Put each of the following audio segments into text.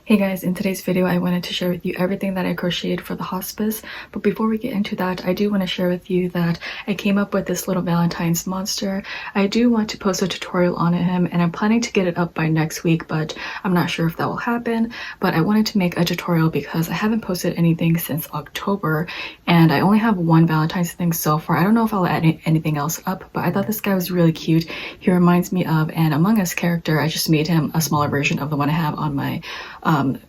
Hey guys, in today's video I wanted to share with you everything that I crocheted for the hospice, but before we get into that I do want to share with you that I came up with this little Valentine's monster. I do want to post a tutorial on him and I'm planning to get it up by next week, but I'm not sure if that will happen. But I wanted to make a tutorial because I haven't posted anything since October and I only have one Valentine's thing so far. I don't know if I'll add anything else up, but I thought this guy was really cute. He reminds me of an Among Us character. I just made him a smaller version of the one I have on my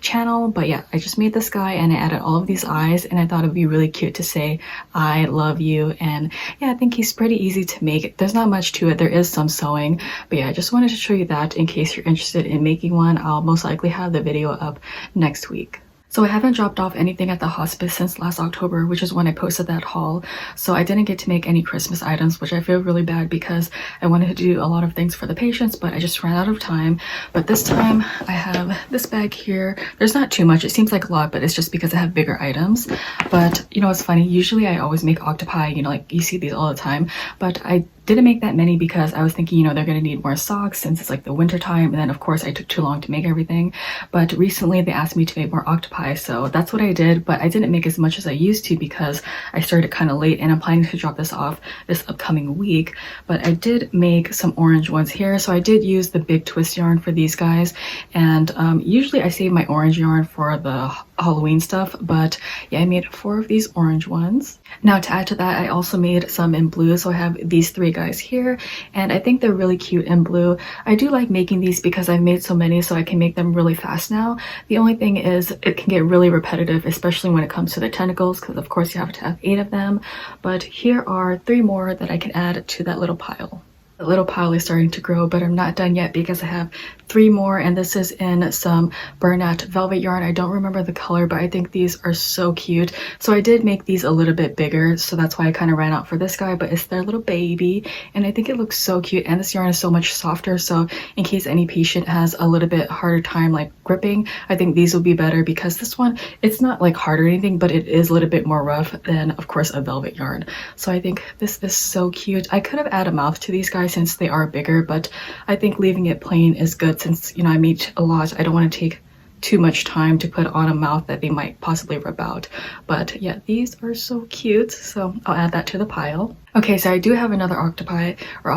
channel, but yeah, I just made this guy and I added all of these eyes and I thought it'd be really cute to say I love you. And yeah, I think he's pretty easy to make. There's not much to it. There is some sewing, but yeah, I just wanted to show you that in case you're interested in making one. I'll most likely have the video up next week. So I haven't dropped off anything at the hospice since last October, which is when I posted that haul. So I didn't get to make any Christmas items, which I feel really bad because I wanted to do a lot of things for the patients, but I just ran out of time. But this time I have this bag here. There's not too much. It seems like a lot, but it's just because I have bigger items. But you know, it's funny. Usually I always make octopi, you know, like you see these all the time, but I didn't make that many because I was thinking, you know, they're going to need more socks since it's like the winter time. And then of course I took too long to make everything. But recently they asked me to make more octopi. So that's what I did. But I didn't make as much as I used to because I started kind of late and I'm planning to drop this off this upcoming week. But I did make some orange ones here. So I did use the big twist yarn for these guys. And usually I save my orange yarn for the Halloween stuff. But yeah, I made 4 of these orange ones. Now to add to that, I also made some in blue. So I have these 3 guys here and I think they're really cute in blue. I do like making these because I've made so many so I can make them really fast now. The only thing is it can get really repetitive, especially when it comes to the tentacles, because of course you have to have 8 of them. But here are 3 more that I can add to that little pile. The little pile is starting to grow, but I'm not done yet because I have 3 more, and this is in some burlap velvet yarn. I don't remember the color, but I think these are so cute. So I did make these a little bit bigger, so that's why I kind of ran out for this guy, but it's their little baby and I think it looks so cute. And this yarn is so much softer, so in case any patient has a little bit harder time like gripping, I think these will be better because this one, it's not like hard or anything, but it is a little bit more rough than of course a velvet yarn. So I think this is so cute. I could have added a mouth to these guys since they are bigger, but I think leaving it plain is good since, you know, I made a lot. I don't want to take too much time to put on a mouth that they might possibly rip out. But yeah, these are so cute, so I'll add that to the pile. Okay, so I do have another octopi or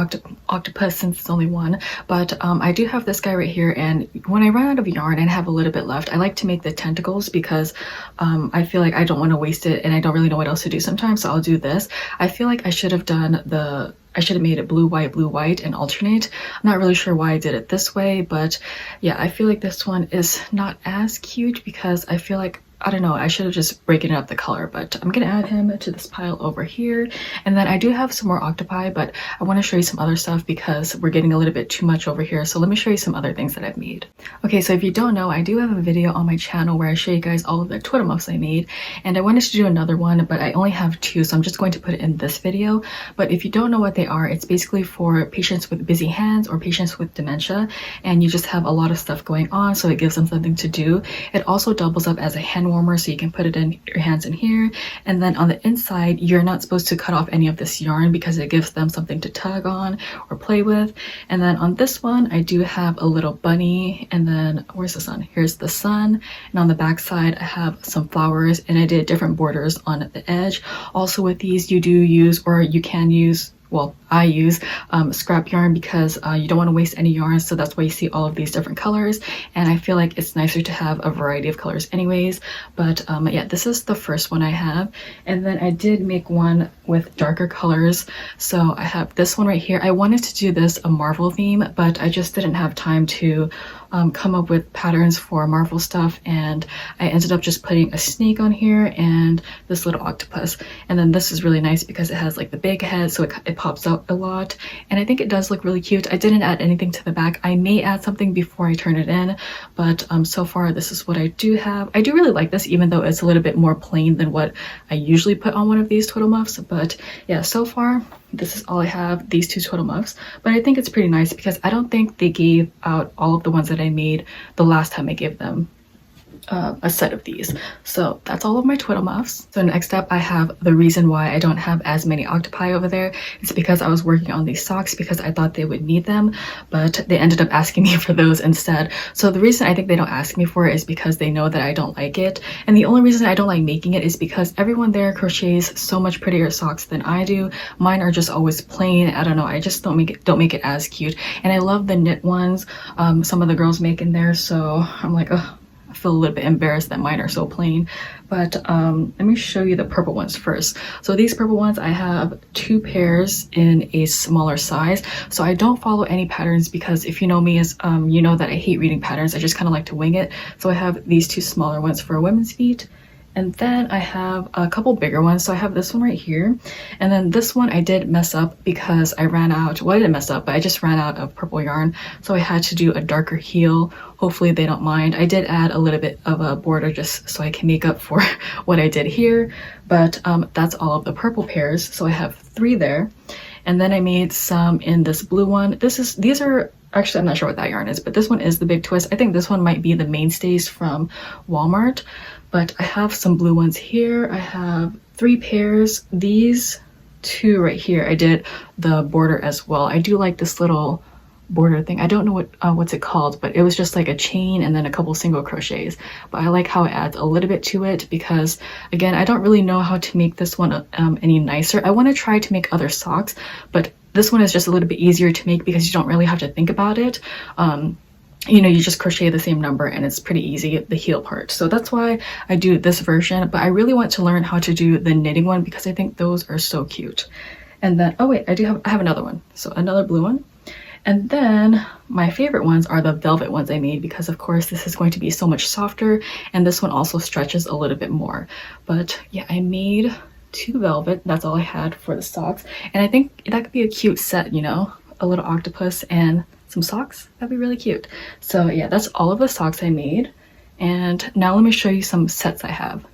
octopus since it's only one, but I do have this guy right here, and when I run out of yarn and have a little bit left, I like to make the tentacles because I feel like I don't want to waste it and I don't really know what else to do sometimes, so I'll do this. I feel like I should have made it blue, white, and alternate. I'm not really sure why I did it this way, but yeah, I feel like this one is not as cute because I feel like, I don't know, I should have just broken up the color, but I'm gonna add him to this pile over here. And then I do have some more octopi, but I want to show you some other stuff because we're getting a little bit too much over here. So let me show you some other things that I've made. Okay, so if you don't know, I do have a video on my channel where I show you guys all of the Twitter muffs I made, and I wanted to do another one, but I only have 2, so I'm just going to put it in this video. But if you don't know what they are, it's basically for patients with busy hands or patients with dementia, and you just have a lot of stuff going on, so it gives them something to do. It also doubles up as a hand warmer, so you can put it in your hands in here. And then on the inside, you're not supposed to cut off any of this yarn because it gives them something to tug on or play with. And then on this one, I do have a little bunny, and then where's the sun? Here's the sun. And on the back side, I have some flowers, and I did different borders on the edge. Also with these, you do use, or you can use, well, I use scrap yarn because you don't want to waste any yarn, so that's why you see all of these different colors, and I feel like it's nicer to have a variety of colors anyways. But yeah, this is the first one I have, and then I did make one with darker colors. So I have this one right here. I wanted to do this a Marvel theme, but I just didn't have time to come up with patterns for Marvel stuff, and I ended up just putting a snake on here and this little octopus. And then this is really nice because it has like the big head, so it pops out a lot, and I think it does look really cute. I didn't add anything to the back. I may add something before I turn it in, but so far this is what I do have. I do really like this, even though it's a little bit more plain than what I usually put on one of these twiddle muffs. But yeah, so far this is all I have, these 2 twiddle muffs. But I think it's pretty nice because I don't think they gave out all of the ones that I made the last time I gave them. a set of these. So that's all of my twiddle muffs. So next up I have the reason why I don't have as many octopi over there. It's because I was working on these socks because I thought they would need them, but they ended up asking me for those instead. So the reason I think they don't ask me for it is because they know that I don't like it. And the only reason I don't like making it is because everyone there crochets so much prettier socks than I do. Mine are just always plain. I don't know, I just don't make it as cute. And I love the knit ones some of the girls make in there, so I'm like, oh, I feel a little bit embarrassed that mine are so plain. But let me show you the purple ones first. So these purple ones, I have 2 pairs in a smaller size. So I don't follow any patterns because if you know me, as you know that I hate reading patterns. I just kind of like to wing it. So I have these 2 smaller ones for women's feet. And then I have a couple bigger ones. So I have this one right here. And then this one I did mess up because I ran out. Well, I didn't mess up, but I just ran out of purple yarn. So I had to do a darker heel. Hopefully they don't mind. I did add a little bit of a border just so I can make up for what I did here. But that's all of the purple pairs. So I have 3 there. And then I made some in this blue one. These are actually, I'm not sure what that yarn is, but this one is the big twist. I think this one might be the mainstays from Walmart. But I have some blue ones here. I have 3 pairs. These 2 right here, I did the border as well. I do like this little border thing. I don't know what's it called, but it was just like a chain and then a couple single crochets. But I like how it adds a little bit to it because, again, I don't really know how to make this one any nicer. I want to try to make other socks, but this one is just a little bit easier to make because you don't really have to think about it. You know, you just crochet the same number and it's pretty easy, the heel part. So that's why I do this version, but I really want to learn how to do the knitting one because I think those are so cute. And then, oh wait, I have another one. So another blue one. And then my favorite ones are the velvet ones I made because of course this is going to be so much softer and this one also stretches a little bit more. But yeah, I made 2 velvet. That's all I had for the socks. And I think that could be a cute set, you know, a little octopus and some socks. That'd be really cute. So yeah, that's all of the socks I made. And now let me show you some sets I have.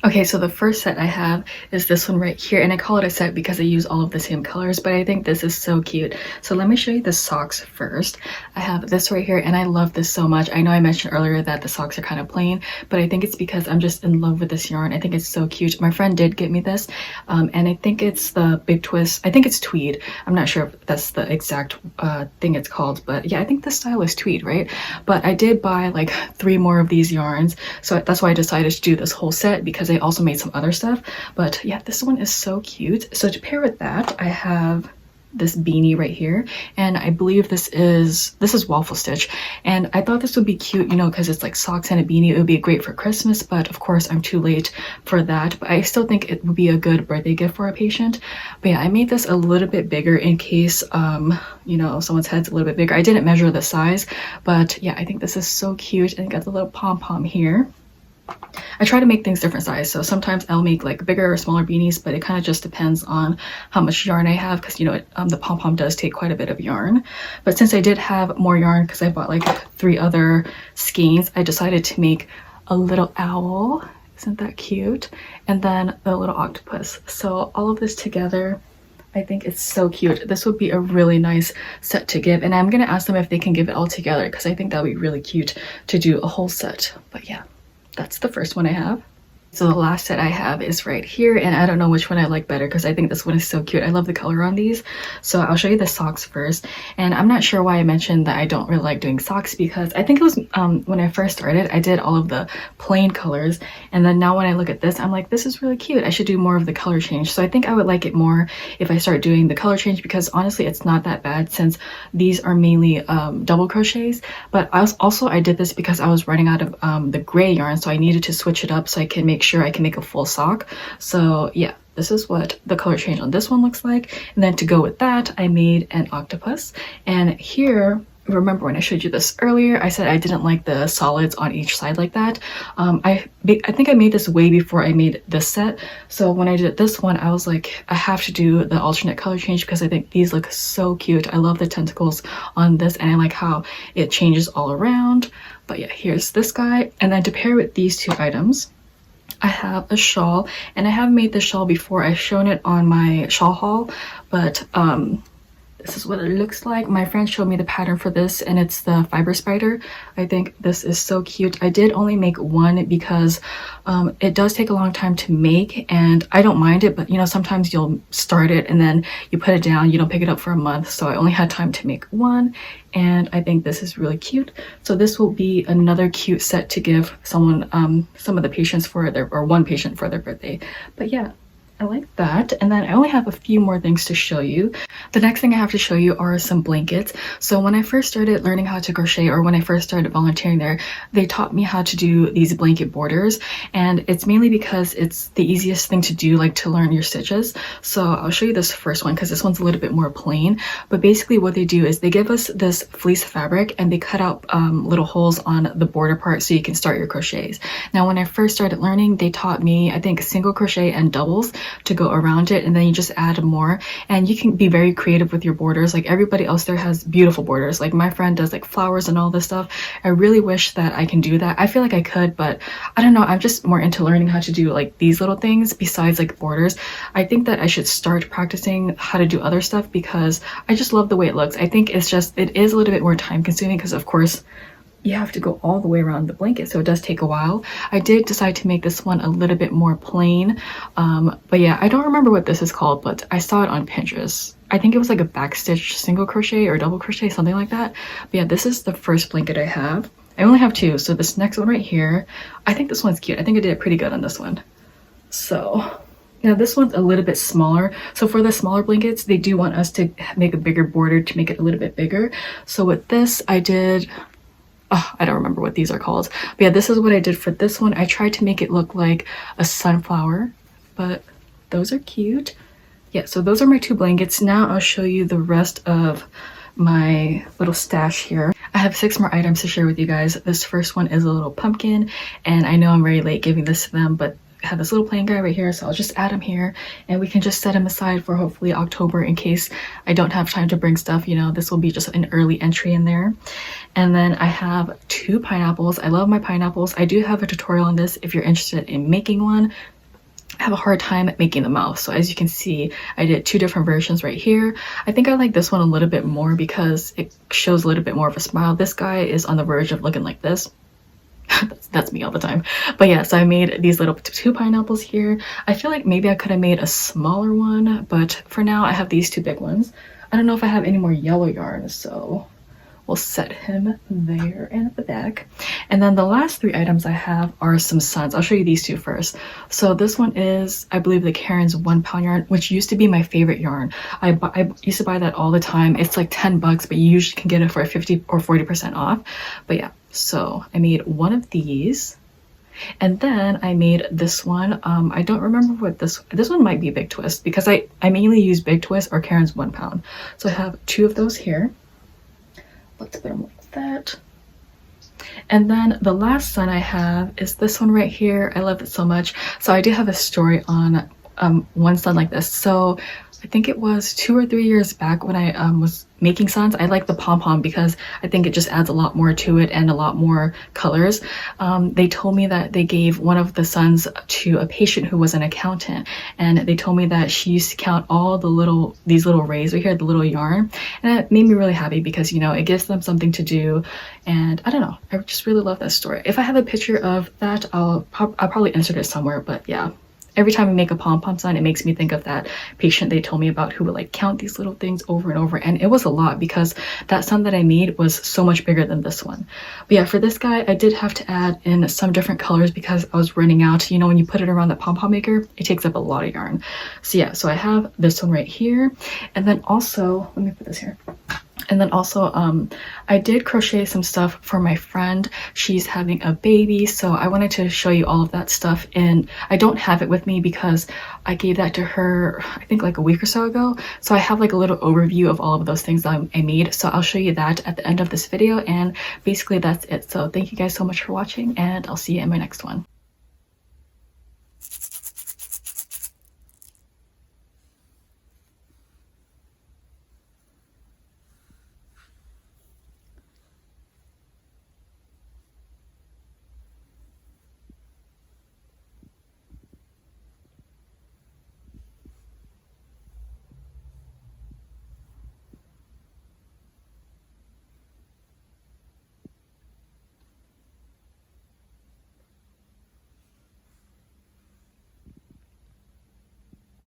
Okay, so the first set I have is this one right here, and I call it a set because I use all of the same colors, but I think this is so cute. So let me show you the socks first. I have this right here, and I love this so much. I know I mentioned earlier that the socks are kind of plain, but I think it's because I'm just in love with this yarn. I think it's so cute. My friend did get me this, and I think it's the big twist. I think it's tweed. I'm not sure if that's the exact thing it's called, but yeah, I think the style is tweed, right? But I did buy like 3 more of these yarns, so that's why I decided to do this whole set because I also made some other stuff. But yeah, this one is so cute. So to pair with that, I have this beanie right here, and I believe this is waffle stitch, and I thought this would be cute, you know, because it's like socks and a beanie. It would be great for Christmas, but of course I'm too late for that. But I still think it would be a good birthday gift for a patient. But yeah, I made this a little bit bigger in case you know, someone's head's a little bit bigger. I didn't measure the size, but yeah, I think this is so cute, and it got the little pom-pom here. I try to make things different size, so sometimes I'll make like bigger or smaller beanies, but it kind of just depends on how much yarn I have, because you know the pom-pom does take quite a bit of yarn. But since I did have more yarn because I bought like 3 other skeins, I decided to make a little owl. Isn't that cute? And then the little octopus. So all of this together, I think it's so cute. This would be a really nice set to give, and I'm gonna ask them if they can give it all together because I think that would be really cute to do a whole set. But yeah, that's the first one I have. So the last set I have is right here, and I don't know which one I like better because I think this one is so cute. I love the color on these. So I'll show you the socks first, and I'm not sure why I mentioned that I don't really like doing socks because I think it was when I first started I did all of the plain colors, and then now when I look at this I'm like, this is really cute. I should do more of the color change. So I think I would like it more if I start doing the color change because honestly it's not that bad since these are mainly double crochets. But I did this because I was running out of the gray yarn, so I needed to switch it up so I can make sure I can make a full sock. So yeah, this is what the color change on this one looks like. And then to go with that, I made an octopus. And here, remember when I showed you this earlier, I said I didn't like the solids on each side like that. I think I made this way before I made this set. So when I did this one, I was like, I have to do the alternate color change because I think these look so cute. I love the tentacles on this, and I like how it changes all around. But yeah, here's this guy. And then to pair with these 2 items, I have a shawl, and I have made this shawl before. I've shown it on my shawl haul, but This is what it looks like. My friend showed me the pattern for this, and it's the fiber spider. I think this is so cute. I did only make one because it does take a long time to make, and I don't mind it, but you know, sometimes you'll start it and then you put it down, you don't pick it up for a month. So I only had time to make one, and I think this is really cute. So this will be another cute set to give someone, some of the patients for their, or one patient for their birthday. But yeah, I like that. And then I only have a few more things to show you. The next thing I have to show you are some blankets. So when I first started learning how to crochet, or when I first started volunteering there, they taught me how to do these blanket borders, and it's mainly because it's the easiest thing to do, like to learn your stitches. So I'll show you this first one because this one's a little bit more plain. But basically what they do is they give us this fleece fabric and they cut out little holes on the border part so you can start your crochets. Now when I first started learning, they taught me, I think, single crochet and doubles to go around it, and then you just add more, and you can be very creative with your borders. Like everybody else there has beautiful borders. Like my friend does like flowers and all this stuff. I really wish that I can do that. I feel like I could, but I don't know, I'm just more into learning how to do like these little things besides like borders. I think that I should start practicing how to do other stuff because I just love the way it looks. I think it's just, it is a little bit more time consuming because of course you have to go all the way around the blanket, so it does take a while. I did decide to make this one a little bit more plain, but yeah, I don't remember what this is called, but I saw it on Pinterest. I think it was like a backstitch single crochet or double crochet, something like that. But yeah, this is the first blanket I have. I only have two, so this next one right here, I think this one's cute. I think I did pretty good on this one. So now this one's a little bit smaller. So for the smaller blankets, they do want us to make a bigger border to make it a little bit bigger. So with this, I did, oh, I don't remember what these are called. But yeah, this is what I did for this one. I tried to make it look like a sunflower, but those are cute. Yeah, so those are my two blankets. Now I'll show you the rest of my little stash here. I have 6 more items to share with you guys. This first one is a little pumpkin, and I know I'm very late giving this to them, but I have this little plain guy right here, so I'll just add him here, and we can just set him aside for hopefully October in case I don't have time to bring stuff. You know, this will be just an early entry in there. And then I have 2 pineapples. I love my pineapples. I do have a tutorial on this if you're interested in making one. I have a hard time making the mouth, so as you can see, I did 2 different versions right here. I think I like this one a little bit more because it shows a little bit more of a smile. This guy is on the verge of looking like this. That's me all the time. But yeah, so I made these little 2 pineapples here. I feel like maybe I could have made a smaller one, but for now I have these 2 big ones. I don't know if I have any more yellow yarn, so we'll set him there and at the back. And then the last 3 items I have are some suns. I'll show you these 2 first. So this one is, I believe, the Karen's 1 pound yarn, which used to be my favorite yarn. I used to buy that all the time. It's like 10 bucks, but you usually can get it for 50 or 40% off. But yeah, so I made one of these. And then I made this one. I don't remember what this one might be Big Twist because I mainly use Big Twist or Karen's 1 pound. So I have 2 of those here. Let's put them like that. And then the last sun I have is this one right here. I love it so much. So I do have a story on one sun like this. So I think it was 2 or 3 years back when I was making suns. I like the pom-pom because I think it just adds a lot more to it and a lot more colors. They told me that they gave one of the suns to a patient who was an accountant, and they told me that she used to count all the these little rays right here, the little yarn, and it made me really happy because, you know, it gives them something to do. And I don't know, I just really love that story. If I have a picture of that, I'll probably insert it somewhere. But yeah, every time I make a pom-pom sun, it makes me think of that patient they told me about who would like count these little things over and over. And it was a lot because that sun that I made was so much bigger than this one. But yeah, for this guy, I did have to add in some different colors because I was running out. You know, when you put it around the pom-pom maker, it takes up a lot of yarn. So yeah, so I have this one right here. And then also, let me put this here. And then also, I did crochet some stuff for my friend. She's having a baby, so I wanted to show you all of that stuff. And I don't have it with me because I gave that to her, I think like a week or so ago. So I have like a little overview of all of those things that I made. So I'll show you that at the end of this video. And basically that's it. So thank you guys so much for watching, and I'll see you in my next one.